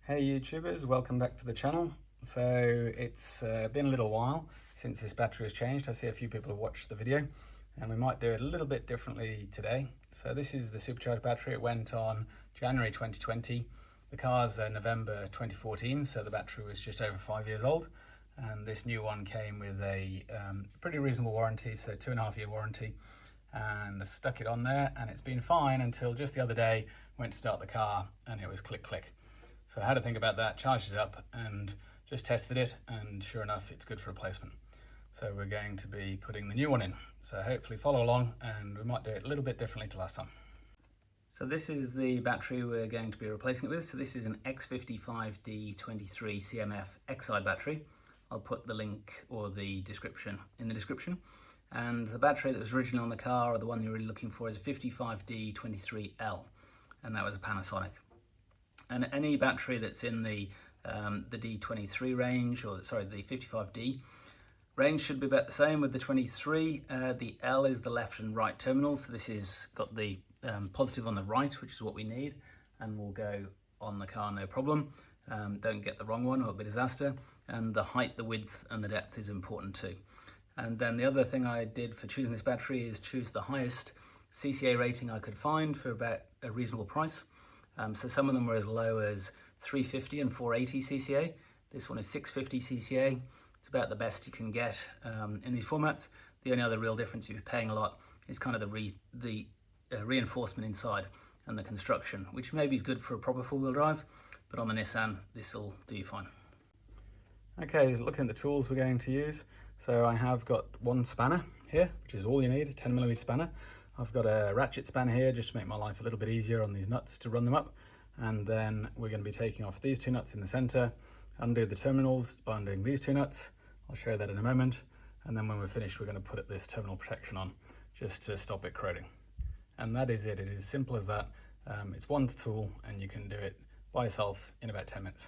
Hey YouTubers, welcome back to the channel. So it's been a little while since this battery was changed. I see a few people have watched the video and we might do it a little bit differently today. So this is the supercharged battery. It went on January 2020. The car's November 2014, so the battery was just over 5 years old. And this new one came with a pretty reasonable warranty, so 2.5-year warranty. And I stuck it on there and it's been fine until just the other day, went to start the car and it was click click. So I had to think about that, charged it up and just tested it, and sure enough it's good for replacement. So we're going to be putting the new one in. So hopefully follow along and we might do it a little bit differently to last time. So this is the battery we're going to be replacing it with. So this is an X55D23 CMF X-side battery. I'll put the link or the description in the description. And the battery that was originally on the car, or the one you're really looking for, is a 55D23L, and that was a Panasonic. And any battery that's in the D23 range, or sorry, the 55D range, should be about the same with the 23. The L is the left and right terminals, so this is got the positive on the right, which is what we need, and will go on the car no problem. Don't get the wrong one or it'll be a disaster. And the height, the width and the depth is important too. And then the other thing I did for choosing this battery is choose the highest CCA rating I could find for about a reasonable price. So some of them were as low as 350 and 480 CCA. This one is 650 CCA. It's about the best you can get in these formats. The only other real difference, if you're paying a lot, is kind of the reinforcement inside and the construction, which maybe is good for a proper four-wheel drive, but on the Nissan, this will do you fine. Okay, so looking at the tools we're going to use. So I have got one spanner here, which is all you need, a 10mm spanner. I've got a ratchet spanner here just to make my life a little bit easier on these nuts to run them up. And then we're going to be taking off these two nuts in the center, undo the terminals by undoing these two nuts. I'll show you that in a moment. And then when we're finished, we're going to put this terminal protection on just to stop it corroding. And that is it. It is simple as that. It's one tool and you can do it by yourself in about 10 minutes.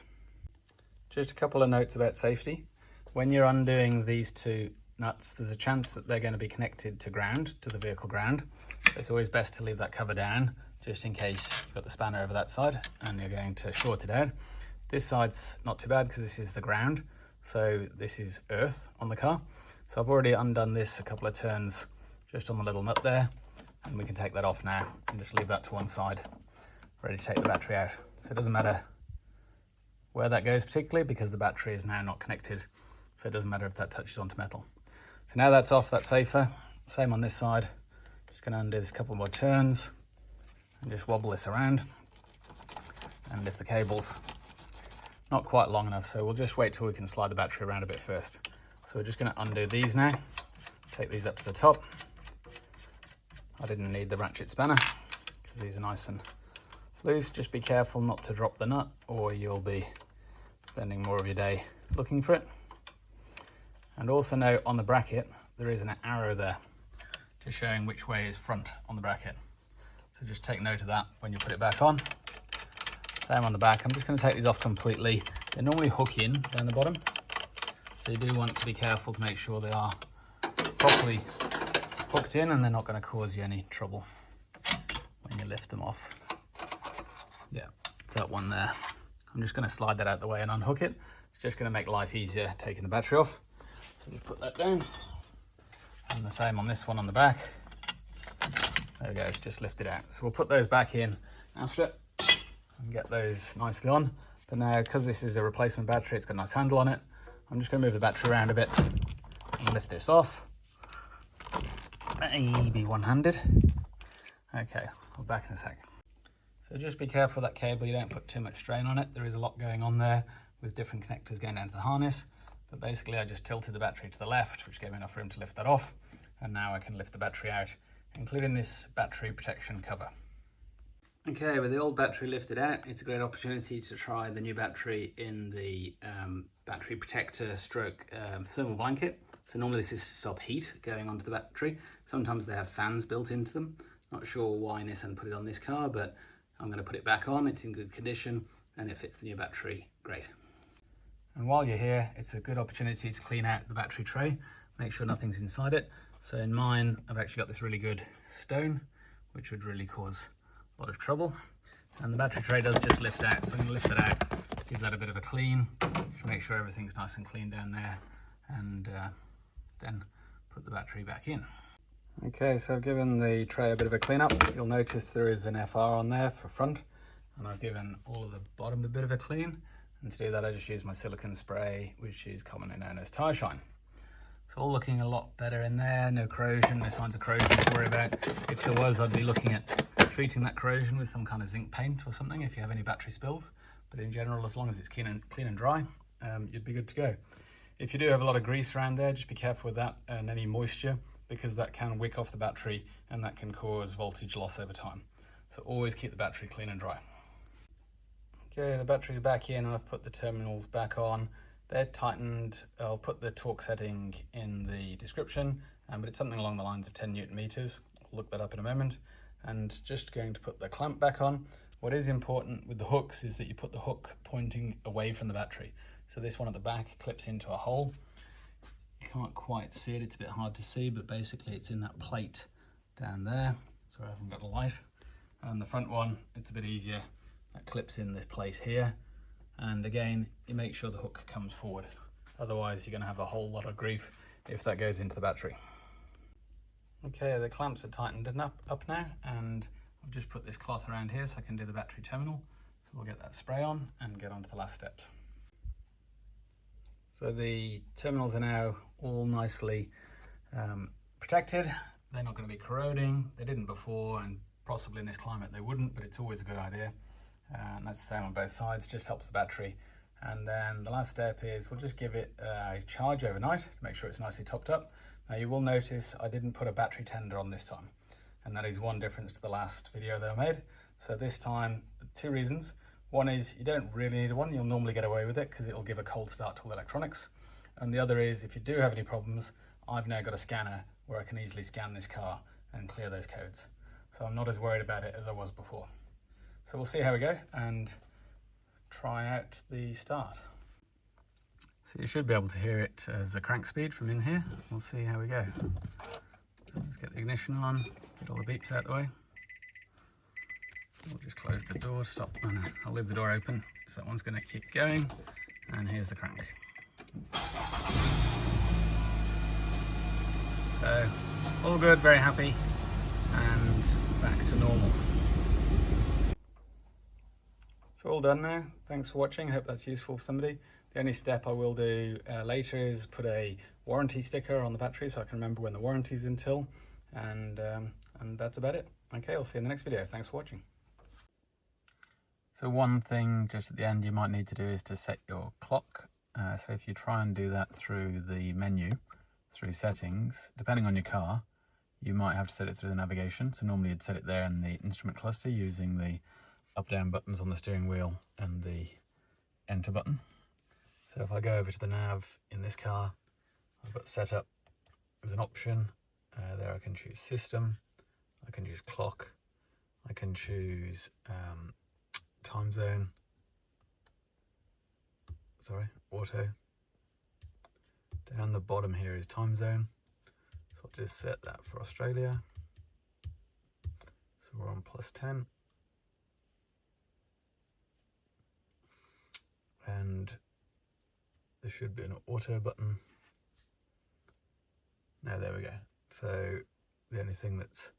Just a couple of notes about safety. When you're undoing these two nuts, there's a chance that they're going to be connected to ground, to the vehicle ground. It's always best to leave that cover down, just in case you've got the spanner over that side and you're going to short it out. This side's not too bad because this is the ground, so this is earth on the car. So I've already undone this a couple of turns just on the little nut there, and we can take that off now and just leave that to one side, ready to take the battery out. So it doesn't matter where that goes particularly, because the battery is now not connected, so it doesn't matter if that touches onto metal. So now that's off, that's safer. Same on this side. Just going to undo this a couple more turns and just wobble this around. And if the cable's not quite long enough, so we'll just wait till we can slide the battery around a bit first. So we're just going to undo these now, take these up to the top. I didn't need the ratchet spanner because these are nice and loose. Just be careful not to drop the nut or you'll be spending more of your day looking for it. And also note on the bracket, there is an arrow there, just showing which way is front on the bracket. So just take note of that when you put it back on. Same on the back. I'm just going to take these off completely. They normally hook in down the bottom, so you do want to be careful to make sure they are properly hooked in and they're not going to cause you any trouble when you lift them off. Yeah, that one there. I'm just going to slide that out the way and unhook it. It's just going to make life easier taking the battery off. So just put that down, and the same on this one on the back. There we go, it's just lifted out. So we'll put those back in after and get those nicely on. But now, because this is a replacement battery, it's got a nice handle on it. I'm just going to move the battery around a bit and lift this off. Maybe one-handed. Okay, I'll be back in a sec. So just be careful of that cable, you don't put too much strain on it. There is a lot going on there with different connectors going down to the harness. But basically I just tilted the battery to the left, which gave me enough room to lift that off. And now I can lift the battery out, including this battery protection cover. Okay, with the old battery lifted out, it's a great opportunity to try the new battery in the battery protector stroke thermal blanket. So normally this is to stop heat going onto the battery. Sometimes they have fans built into them. Not sure why Nissan put it on this car, but I'm going to put it back on. It's in good condition and it fits the new battery great. And while you're here, it's a good opportunity to clean out the battery tray, make sure nothing's inside it. So in mine, I've actually got this really good stone, which would really cause a lot of trouble. And the battery tray does just lift out, so I'm going to lift it out give that a bit of a clean, just make sure everything's nice and clean down there, and then put the battery back in. Okay, so I've given the tray a bit of a clean up. You'll notice there is an FR on there for front, and I've given all of the bottom a bit of a clean. And to do that, I just use my silicone spray, which is commonly known as Tire Shine. It's all looking a lot better in there. No corrosion, no signs of corrosion to worry about. If there was, I'd be looking at treating that corrosion with some kind of zinc paint or something if you have any battery spills. But in general, as long as it's clean and dry, you'd be good to go. If you do have a lot of grease around there, just be careful with that and any moisture, because that can wick off the battery and that can cause voltage loss over time. So always keep the battery clean and dry. Okay, the battery's back in and I've put the terminals back on. They're tightened. I'll put the torque setting in the description, but it's something along the lines of 10 Newton meters. I'll look that up in a moment. And just going to put the clamp back on. What is important with the hooks is that you put the hook pointing away from the battery. So this one at the back clips into a hole. You can't quite see it, it's a bit hard to see, but basically it's in that plate down there. Sorry, I haven't got a light. And the front one, it's a bit easier. That clips in the place here. And again, you make sure the hook comes forward. Otherwise, you're going to have a whole lot of grief if that goes into the battery. Okay, the clamps are tightened up now, and I've just put this cloth around here so I can do the battery terminal. So we'll get that spray on and get on to the last steps. So the terminals are now all nicely protected. They're not going to be corroding. They didn't before, and possibly in this climate they wouldn't, but it's always a good idea. And that's the same on both sides, just helps the battery. And then the last step is we'll just give it a charge overnight to make sure it's nicely topped up. Now you will notice I didn't put a battery tender on this time, and that is one difference to the last video that I made. So this time, 2 reasons. One is you don't really need one. You'll normally get away with it because it'll give a cold start to all electronics. And the other is if you do have any problems, I've now got a scanner where I can easily scan this car and clear those codes. So I'm not as worried about it as I was before. So we'll see how we go and try out the start. So you should be able to hear it as a crank speed from in here. We'll see how we go. So let's get the ignition on, get all the beeps out the way. We'll just close the door, stop, and I'll leave the door open. So that one's going to keep going. And here's the crank. So all good, very happy, and back to normal. So all done now. Thanks for watching. I hope that's useful for somebody. The only step I will do later is put a warranty sticker on the battery so I can remember when the warranty's until, and that's about it. Okay, I'll see you in the next video. Thanks for watching. So one thing just at the end you might need to do is to set your clock. So if you try and do that through the menu, through settings, depending on your car, you might have to set it through the navigation. So normally you'd set it there in the instrument cluster using the up-down buttons on the steering wheel and the enter button. So if I go over to the nav in this car, I've got setup as an option. There I can choose system, I can choose clock, I can choose time zone, auto. Down the bottom here is time zone, so I'll just set that for Australia. So we're on +10. And there should be an auto button. Now there we go. So the only thing that's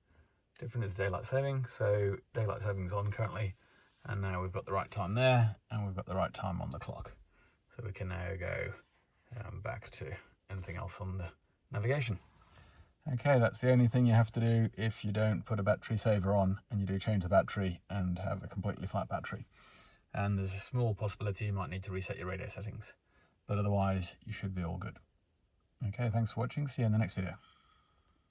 different is daylight saving. So daylight saving's on currently, and now we've got the right time there, and we've got the right time on the clock. So we can now go back to anything else on the navigation. Okay, that's the only thing you have to do if you don't put a battery saver on and you do change the battery and have a completely flat battery. And there's a small possibility you might need to reset your radio settings, but otherwise you should be all good. Okay, thanks for watching. See you in the next video.